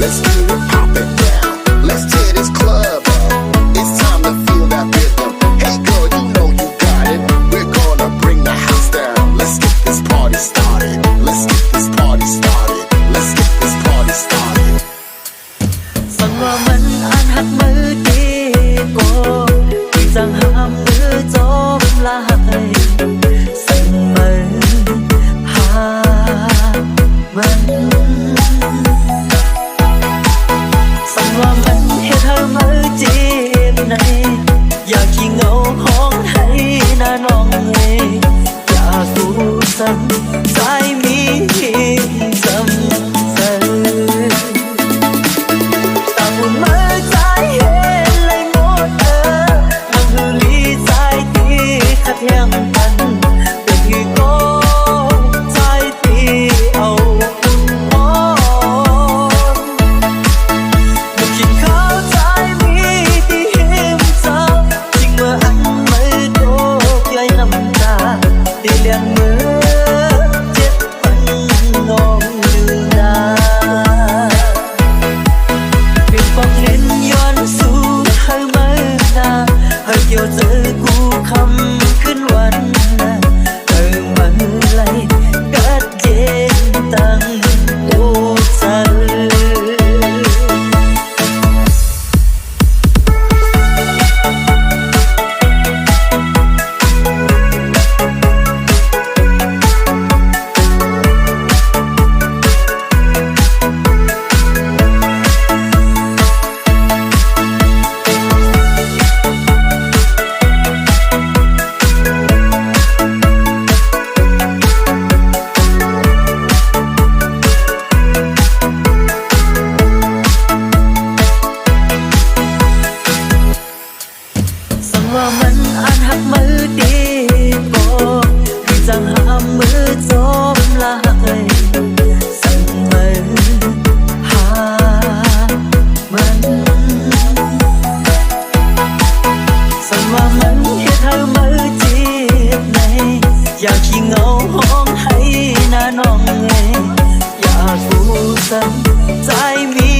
let's do it, pop it down. Let's tear this club up. It's time to feel that rhythm. Hey girl, you know you got it. We're gonna bring the house down. Let's get this party started. Let's get this party started. Let's get this party started. ฟังว่ามันอ่านหักมือดีกว่าที่จังห้ามมือจบลาให้สั่งมือหามันสั่งว่ามันเฮ็ดให้มือจีบในอยากขี้เหงาห้องให้หน้าน้องเอ้ยอยากกูสั่งใจมีจำใจเจอกูคำขึ้นวันมันไหลกัดเย็นตั้งโอ้จันว่ามันอ่านหักมือดีกว่าที่จังห้ามมือจบลาให้สั่งมือหามันสั่งว่ามันเฮ็ดให้มือจีบในอยากขี้เหงาห้องให้หน้าน้องเอ้ยอยากกูสั่งใจมี